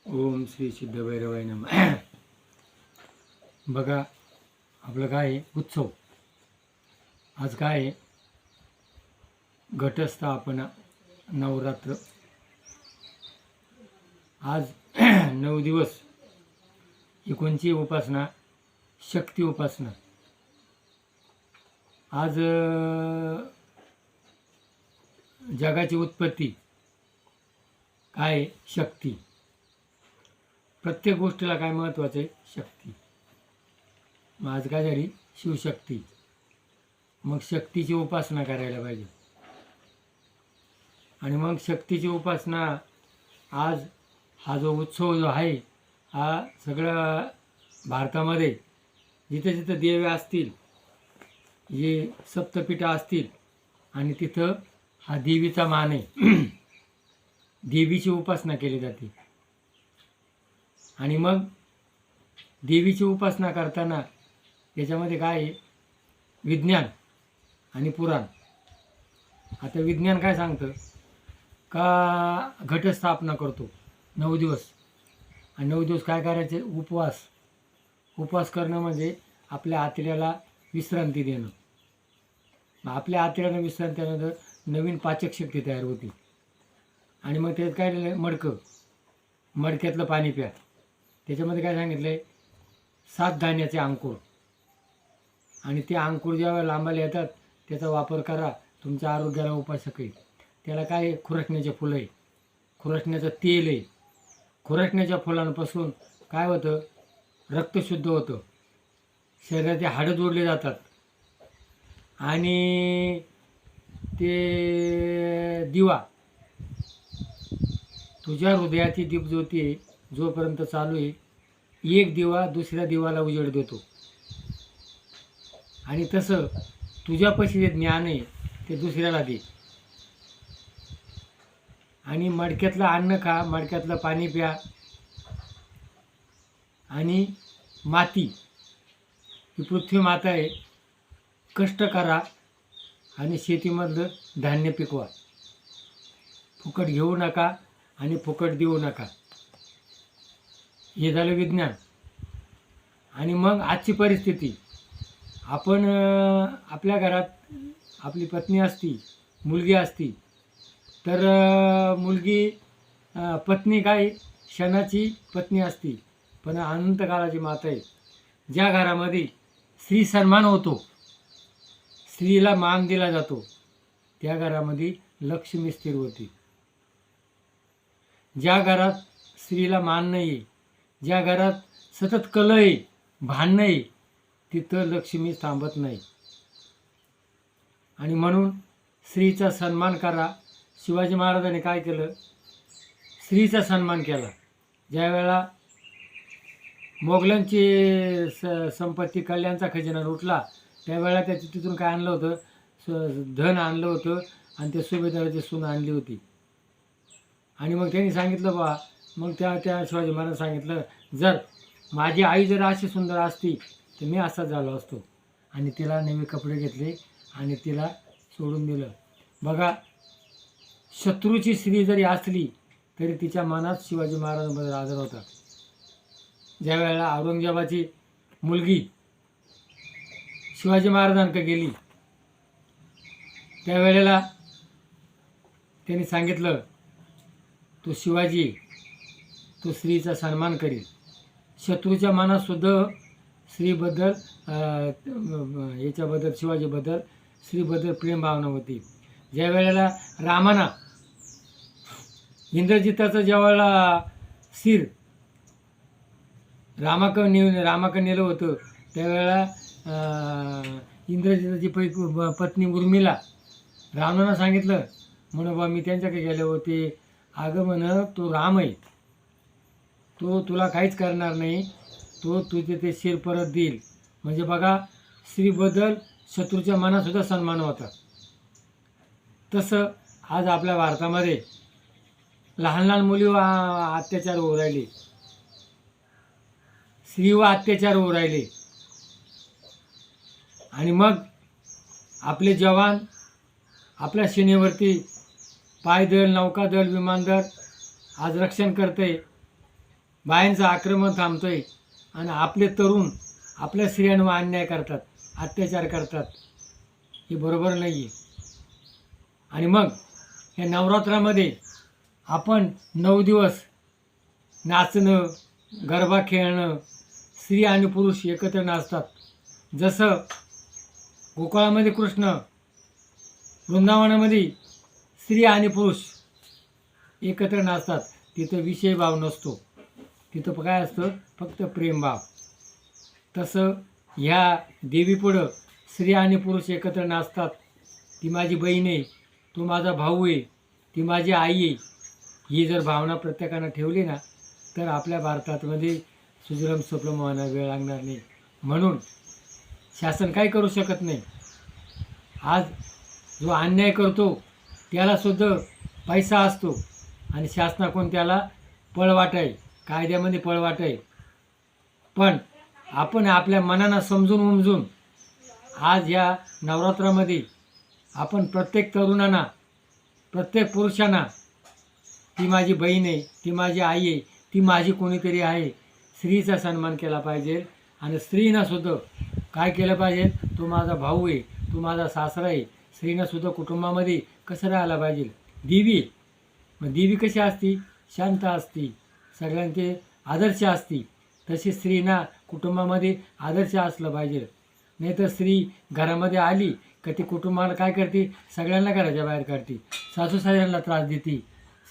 ओम श्री सिद्धभैरवाय नमः. बघा आपलं काय आहे, उत्सव. आज काय आहे, घटस्थापना, नवरात्र. आज 9 दिवस ही कोणची उपासना? शक्ती उपासना. आज जगाची उत्पत्ती काय आहे? शक्ती. प्रत्येक गोष्टीला काय महत्त्वाचं आहे? शक्ती. मग आज काय झाली? शिवशक्ती. मग शक्तीची उपासना करायला पाहिजे. आणि मग शक्तीची उपासना आज हा जो उत्सव जो आहे, हा सगळ्या भारतामध्ये जिथे जिथे देवे असतील, जे सप्तपीठं असतील, आणि तिथं हा देवीचा मान आहे. देवीची उपासना केली जाते. आणि मग देवीची उपासना करताना त्याच्यामध्ये काय आहे? विज्ञान आणि पुराण. आता विज्ञान काय सांगतं का घटस्थापना करतो 9 दिवस. आणि 9 दिवस काय करायचे? उपवास. उपवास करणं म्हणजे आपल्या आतड्याला विश्रांती देणं. मग आपल्या आतड्याला विश्रांती देण्यानंतर नवीन पाचकशक्ती तयार होती. आणि मग त्यात काय लिहिलं? मडकं. मडक्यातलं पाणी प्या. त्याच्यामध्ये काय सांगितलं आहे? 7 धान्याचे अंकुर. आणि ते अंकुर जेव्हा लांबायला येतात त्याचा वापर करा, तुमच्या आरोग्याला उपासक आहे. त्याला काय आहे? खुरसण्याचे फुलं आहे, खुरसण्याचं तेल आहे. खुरसण्याच्या फुलांपासून काय होतं? रक्त शुद्ध होतं, शरीराचे हाडं जोडले जातात. आणि ते दिवा, तुझ्या हृदयाची दीपज्योती आहे, जोपर्यंत चालू आहे, एक दिवा दुसऱ्या दिवाला उजेड देतो. आणि तसं तुझ्यापाशी जे ज्ञान आहे ते दुसऱ्याला दे. आणि मडक्यातलं अन्न खा, मडक्यातलं पाणी प्या. आणि माती ही पृथ्वी माता आहे, कष्ट करा आणि शेतीमधलं धान्य पिकवा. फुकट घेऊ नका आणि फुकट देऊ नका. हे झालं विज्ञान. आणि मग आजची परिस्थिती. आपण आपल्या घरात आपली पत्नी असती, मुलगी असती, तर मुलगी पत्नी काय क्षणाची पत्नी असती, पण अनंतकाळाची माता आहे. ज्या घरामध्ये स्त्री सन्मान होतो, स्त्रीला मान दिला जातो, त्या घरामध्ये लक्ष्मी स्थिर होती. ज्या घरात स्त्रीला मान नाही आहे, ज्या घरात सतत कलह आहे, भांडणं आहे, तिथं लक्ष्मी थांबत नाही. आणि म्हणून स्त्रीचा सन्मान करा. शिवाजी महाराजांनी काय केलं? स्त्रीचा सन्मान केला. ज्या वेळेला मोगलांची संपत्ती, कल्याणचा खजिना लुटला, त्यावेळेला त्याची तिथून काय आणलं होतं? धन आणलं होतं. आणि त्या सुभेदाराची सून आणली होती. आणि मग त्यांनी सांगितलं बा, मग त्या शिवाजी महाराज सांगितलं, जर माझी आई जर अशी सुंदर असती तर मी असा झालो असतो. आणि तिला नवे कपडे घेतले आणि तिला सोडून दिलं. बघा, शत्रूची स्त्री जरी असली तरी तिच्या मनात शिवाजी महाराजांबद्दल आदर होता. ज्या वेळेला औरंगजेबाची मुलगी शिवाजी महाराजांकडे गेली, त्यावेळेला त्यांनी सांगितलं, तो शिवाजी, तो स्त्रीचा सन्मान करील. शत्रूच्या मनातसुद्धा स्त्रीबद्दल, याच्याबद्दल, शिवाजीबद्दल, स्त्रीबद्दल प्रेम भावना होती. ज्या वेळेला रामाना इंद्रजिताचं ज्यावेळेला शिर रामाकडे नेलं होतं, त्यावेळेला इंद्रजिताची पत्नी उर्मिला रावणानं सांगितलं, म्हणून बा मी त्यांच्याकडे गेले होते. अगं म्हण, तो राम आहे, तो तुला काहीच करणार नाही, तो तुझे ते शिर परत देईल. म्हणजे बघा, स्त्रीबद्दल शत्रूच्या मनातसुद्धा सन्मान होता. तसं आज आपल्या भारतामध्ये लहान लहान मुलीवर अत्याचार होऊ राहिले, स्त्रीवर अत्याचार होऊ राहिले. आणि मग आपले जवान आपल्या सीमेवरती पायदळ, नौकादळ, विमानदळ आज रक्षण करते. बायांचं आक्रमण थांबतंय आणि आपले तरुण आपल्या स्त्रियांवर अन्याय करतात, अत्याचार करतात. हे बरोबर नाही आहे. आणि मग या नवरात्रामध्ये आपण 9 दिवस नाचणं, गरबा खेळणं, स्त्री आणि पुरुष एकत्र नाचतात. जसं गोकुळामध्ये कृष्ण, वृंदावनामध्ये स्त्री आणि पुरुष एकत्र नाचतात. तिथं विषयभाव नसतो, तिथं काय असतं, फक्त प्रेमभाव. तसं ह्या देवीपुढं स्त्री आणि पुरुष एकत्र नाचतात. ती माझी बहीण आहे, तो माझा भाऊ आहे, ती माझी आई आहे. ही जर भावना प्रत्येकानं ठेवली ना, तर आपल्या भारतामध्ये सुजलाम सुफलाम व्हायला वेळ लागणार नाही. म्हणून शासन काय करू शकत नाही. आज जो अन्याय करतो त्यालासुद्धा पैसा असतो आणि शासनाकडून त्याला पळवाट आहे, कायद्यामध्ये पळवाट आहे. पण आपण आपल्या मनानं समजून उमजून आज या नवरात्रामध्ये आपण प्रत्येक तरुणांना, प्रत्येक पुरुषांना, ती माझी बहीण आहे, ती माझी आई आहे, ती माझी कोणीतरी आहे, स्त्रीचा सन्मान केला पाहिजे. आणि स्त्रीनंसुद्धा काय केलं पाहिजे, तो माझा भाऊ आहे, तो माझा सासरा आहे. स्त्रीनंसुद्धा कुटुंबामध्ये कसं राहायला पाहिजे. देवी, मग देवी कशी असती, शांत असती, सगळ्यांचे आदर्श असती. तशी स्त्रीना कुटुंबामध्ये आदर्श असलं पाहिजे. नाही तर स्त्री घरामध्ये आली का ती कुटुंबाला काय करते, सगळ्यांना घराच्या बाहेर काढते. सासू सासऱ्यांना त्रास देते,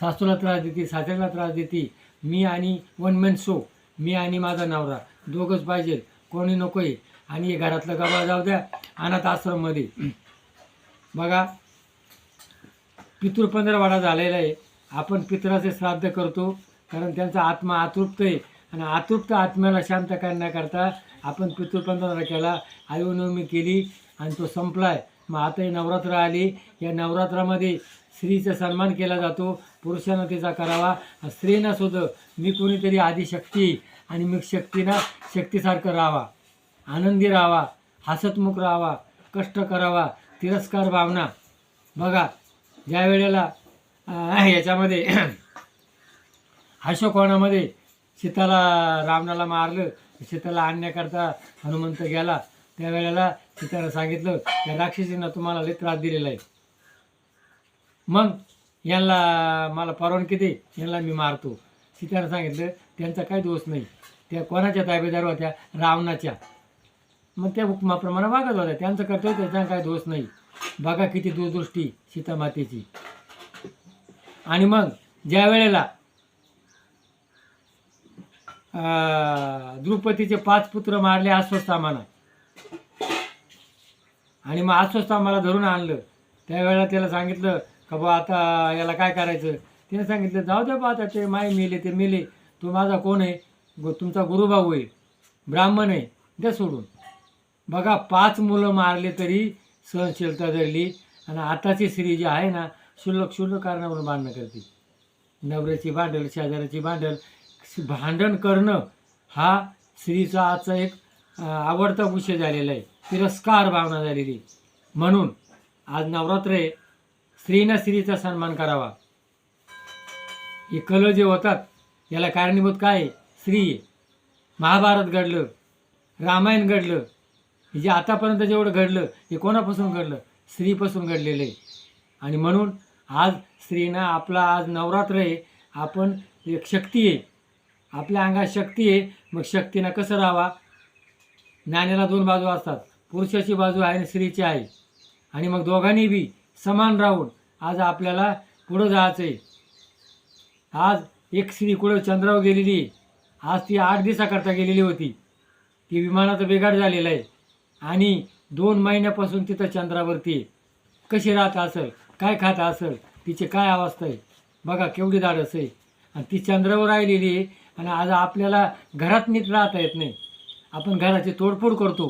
सासूला त्रास देते, सासऱ्याला त्रास देते. मी आणि वन मॅन शो, मी आणि माझा नवरा दोघंच पाहिजे, कोणी नको आहे. आणि हे घरातलं गबाळ जाऊ द्या, अनाथ आश्रममध्ये बघा पितृ पंधरवडा झालेला आहे. आपण पितराचे श्राद्ध करतो कारण त्यांचा आत्मा आतृप्त आहे आणि आतृप्त आत्म्याला शांत करण्याकरता आपण पितृ पंधरवडा केला, आयुर्नवमी केली आणि तो संपला आहे. मग आता हे नवरात्र आली, या नवरात्रामध्ये स्त्रीचा सन्मान केला जातो, पुरुषांना तिचा करावा. स्त्रीनं सुद्धा मी कोणीतरी आदिशक्ती आणि मी शक्तीनं शक्तीसारखं राहावा, आनंदी राहावा, हसतमुख राहावा, कष्ट करावा, तिरस्कार भावना. बघा ज्या वेळेला याच्यामध्ये अशोकवनामध्ये सीताला रावणाला मारलं, सीताला आणण्याकरता हनुमंत गेला, त्यावेळेला सीताला सांगितलं त्या राक्षसीनं तुम्हाला लई त्रास दिलेला आहे, मग यांना मला परवानगी दे, यांना मी मारतो. सीतानं सांगितलं त्यांचा काही दोष नाही, त्या कोणाच्या ताबेदार होत्या, रावणाच्या. मग त्या हुकमाप्रमाणे वागत होत्या, त्यांचं कर्तव्य, त्याचा काही दोष नाही. बघा किती दूरदृष्टी सीतामातेची. आणि मग ज्या वेळेला द्रौपदीचे 5 पुत्र मारले अश्वत्थामानं, आणि मग अश्वत्थामाला धरून आणलं, त्यावेळेला त्याला सांगितलं का बा आता याला काय करायचं. त्याने सांगितलं जाऊ द्या बा, आता ते माय मेले ते मेले, तो माझा कोण आहे, तुमचा गुरुभाऊ आहे, ब्राह्मण आहे, द्या सोडून. बघा 5 मुलं मारले तरी सहनशीलता धरली. आणि आताची स्त्री जी आहे ना, क्षुल्लक कारणावरून भांडणं करते. नवऱ्याची भांडण, शेजाऱ्याची भांडण, भांडण करणं हा स्त्रीचा आजचा एक आवडता विषय झालेला आहे, तिरस्कार भावना झालेली. म्हणून आज नवरात्र आहे, स्त्रीनं स्त्रीचा सन्मान करावा. हे कलह जे होतात याला कारणीभूत काय आहे, स्त्री आहे. महाभारत घडलं, रामायण घडलं, हे जे आतापर्यंत जेवढं घडलं हे कोणापासून घडलं, स्त्रीपासून घडलेलं आहे. आणि म्हणून आज स्त्रीनं आपला आज नवरात्र आहे, आपण एक शक्ती आहे, आपल्या अंगात शक्ती आहे. मग शक्तीनं कसं राहावा, नाण्याला 2 बाजू असतात, पुरुषाची बाजू आहे आणि स्त्रीची आहे. आणि मग दोघांनी बी समान राहून आज आपल्याला पुढं जायचं आहे. आज एक स्त्री कुठं चंद्रावर गेलेली आहे, आज ती 8 दिवसाकरता गेलेली होती, ती विमानाचं बिघाड झालेलं आहे आणि 2 महिन्यापासून तिथं चंद्रावरती आहे. कशी राहत असेल, काय खात असेल, तिची काय अवस्था आहे बघा, केवढी धाडस आहे. आणि ती चंद्रावर राहिलेली आहे आणि आज आपल्याला घरात नीट राहता येत नाही. आपण घराची तोडफोड करतो,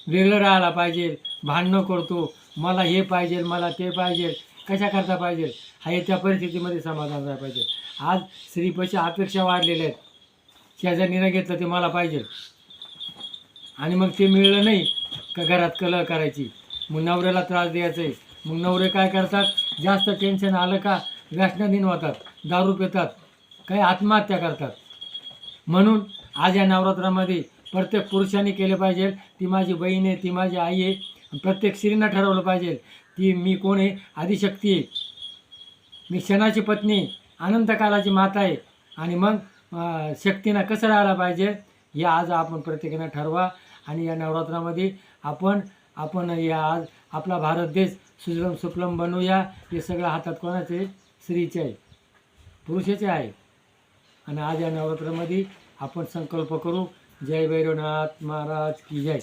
वेगळं राहायला पाहिजे, भांडणं करतो, मला हे पाहिजे, मला ते पाहिजे, कशा करता पाहिजे, हा त्या परिस्थितीमध्ये समाधान राहायला पाहिजे. आज स्त्रीपेक्षा अपेक्षा वाढलेल्या आहेत, शेजारीनं घेतलं ते मला पाहिजे आणि मग ते मिळलं नाही का घरात कलह करायची, मग नवऱ्याला त्रास द्यायचा आहे. मग नवरे काय करतात, जास्त टेन्शन आलं का व्यसनाधीन होतात, दारू पितात, काही आत्महत्या करतात. म्हणून आज या नवरात्रामध्ये प्रत्येक पुरुषांनी केलं पाहिजे. ती माझी बहीण आहे, ती माझी आई आहे. प्रत्येक स्त्रीनं ठरवलं पाहिजे ती मी कोण आहे, आदिशक्ती आहे, मी क्षणाची पत्नी, अनंतकालाची माता आहे. आणि मग शक्तीनं कसं राहायला पाहिजे हे आज आपण प्रत्येकानं ठरवा. आणि या नवरात्रामध्ये आपण आपण या आज आपला भारत देश सुजलम सुफलम बनवूया. हे सगळं हातात कोणाचे, स्त्रीचे आहे, पुरुषाचे आहे. आणि आज या नवरात्रामध्ये आपण संकल्प करू. जय भैरवनाथ महाराज की जय.